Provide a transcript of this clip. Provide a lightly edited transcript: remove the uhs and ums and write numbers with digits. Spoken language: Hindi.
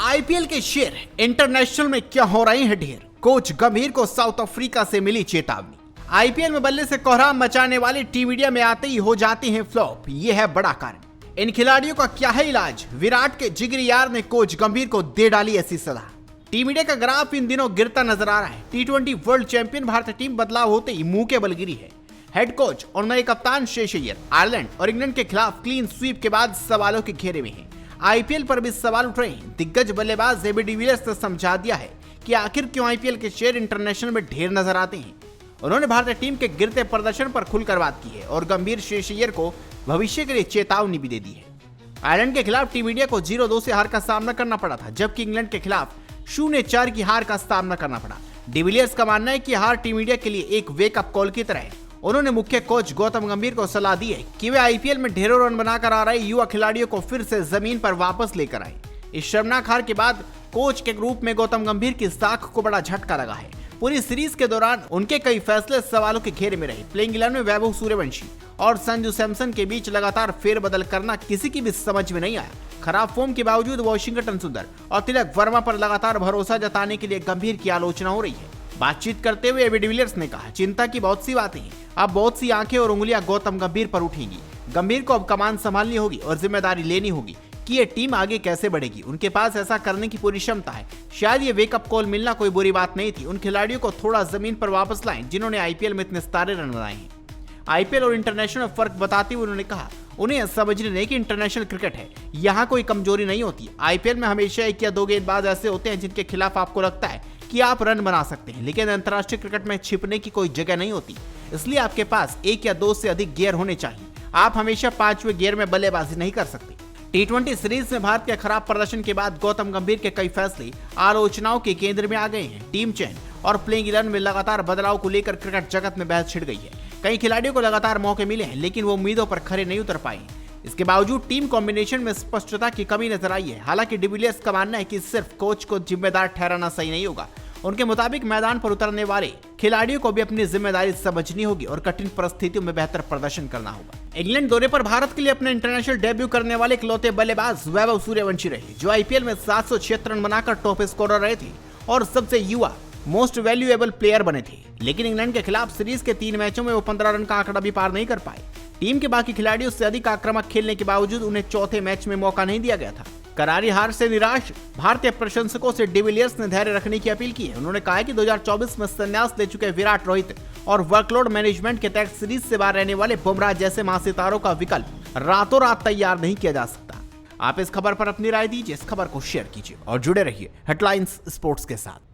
आईपीएल के शेर इंटरनेशनल में क्या हो रहे हैं ढेर। कोच गंभीर को साउथ अफ्रीका से मिली चेतावनी। आईपीएल में बल्ले से कोहराम मचाने वाली टीम इंडिया में आते ही हो जाती हैं फ्लॉप, ये है बड़ा कारण। इन खिलाड़ियों का क्या है इलाज? विराट के जिगरी यार ने कोच गंभीर को दे डाली ऐसी सलाह। टीम इंडिया का ग्राफ इन दिनों गिरता नजर आ रहा है। टी20 वर्ल्ड चैंपियन भारतीय टीम बदलाव होते ही मुंह के बल गिरी है। हेड कोच और नए कप्तान शेष अय्यर आयरलैंड और इंग्लैंड के खिलाफ क्लीन स्वीप के बाद सवालों के घेरे में हैं। आईपीएल पर भी सवाल उठ रहे हैं। दिग्गज बल्लेबाज एबी डिविलियर्स ने समझा दिया है कि आखिर क्यों आईपीएल के शेर इंटरनेशनल में ढेर नजर आते हैं। उन्होंने भारतीय टीम के गिरते प्रदर्शन पर खुलकर बात की है और गंभीर शेष अय्यर को भविष्य के लिए चेतावनी भी दे दी है। आयरलैंड के खिलाफ टीम इंडिया को 0-2 से हार का सामना करना पड़ा था, जबकि इंग्लैंड के खिलाफ 0-4 की हार का सामना करना पड़ा। डिविलियर्स का मानना है कि हार टीम इंडिया के लिए एक वेकअप कॉल की तरह है। उन्होंने मुख्य कोच गौतम गंभीर को सलाह दी है कि वे आईपीएल में ढेरों रन बनाकर आ रहे युवा खिलाड़ियों को फिर से जमीन पर वापस लेकर आए। इस शर्मनाक हार के बाद कोच के रूप में गौतम गंभीर की साख को बड़ा झटका लगा है। पूरी सीरीज के दौरान उनके कई फैसले सवालों के घेरे में रहे। प्लेइंग 11 में वैभव सूर्यवंशी और संजू सैमसन के बीच लगातार फेरबदल करना किसी की भी समझ में नहीं आया। खराब फॉर्म के बावजूद वॉशिंगटन सुंदर और तिलक वर्मा पर लगातार भरोसा जताने के लिए गंभीर की आलोचना हो रही है। बातचीत करते हुए एबी डिविलियर्स ने कहा, चिंता की बहुत सी बातें हैं। अब बहुत सी आंखें और उंगलियां गौतम गंभीर पर उठेंगी। गंभीर को अब कमान संभालनी होगी और जिम्मेदारी लेनी होगी कि ये टीम आगे कैसे बढ़ेगी। उनके पास ऐसा करने की पूरी क्षमता है। शायद ये वेकअप कॉल मिलना कोई बुरी बात नहीं थी। उन खिलाड़ियों को थोड़ा जमीन पर वापस लाएं जिन्होंने आईपीएल में इतने सारे रन बनाए हैं। आईपीएल और इंटरनेशनल में फर्क बताते हुए उन्होंने कहा, उन्हें समझने नहीं कि इंटरनेशनल क्रिकेट है, यहाँ कोई कमजोरी नहीं होती। आईपीएल में हमेशा 1 या 2 गेंदबाज ऐसे होते हैं जिनके खिलाफ आपको लगता है कि आप रन बना सकते हैं, लेकिन अंतर्राष्ट्रीय क्रिकेट में छिपने की कोई जगह नहीं होती। इसलिए आपके पास 1 या 2 से अधिक गियर होने चाहिए। आप हमेशा 5वें गियर में बल्लेबाजी नहीं कर सकते। टी20 सीरीज में भारत के खराब प्रदर्शन के बाद गौतम गंभीर के कई फैसले आलोचनाओं के केंद्र में आ गए हैं। टीम चयन और प्लेइंग 11 में लगातार बदलाव को लेकर क्रिकेट जगत में बहस छिड़ गई है। कई खिलाड़ियों को लगातार मौके मिले हैं, लेकिन वो उम्मीदों पर खरे नहीं उतर पाए। इसके बावजूद टीम कॉम्बिनेशन में स्पष्टता की कमी नजर आई है। हालांकि डिविलियर्स का मानना है कि सिर्फ कोच को जिम्मेदार ठहराना सही नहीं होगा। उनके मुताबिक मैदान पर उतरने वाले खिलाड़ियों को भी अपनी जिम्मेदारी समझनी होगी और कठिन परिस्थितियों में बेहतर प्रदर्शन करना होगा। इंग्लैंड दौरे पर भारत के लिए अपने इंटरनेशनल डेब्यू करने वाले इकलौते बल्लेबाज वैभव सूर्यवंशी रहे, जो आईपीएल में 776 रन बनाकर टॉप स्कोरर रहे थे और सबसे युवा मोस्ट वैल्यूएबल प्लेयर बने थे। लेकिन इंग्लैंड के खिलाफ सीरीज के 3 मैचों में वो 15 रन का आंकड़ा भी पार नहीं कर पाए। टीम के बाकी खिलाड़ियों से अधिक आक्रामक खेलने के बावजूद उन्हें चौथे मैच में मौका नहीं दिया गया था। करारी हार से निराश भारतीय प्रशंसकों से डिविलियर्स ने धैर्य रखने की अपील की है। उन्होंने कहा है कि 2024 में संन्यास ले चुके विराट, रोहित और वर्कलोड मैनेजमेंट के तहत सीरीज से बाहर रहने वाले बुमराह जैसे महासितारों का विकल्प रातों रात तैयार नहीं किया जा सकता। आप इस खबर पर अपनी राय दीजिए, इस खबर को शेयर कीजिए और जुड़े रहिए हेडलाइंस स्पोर्ट्स के साथ।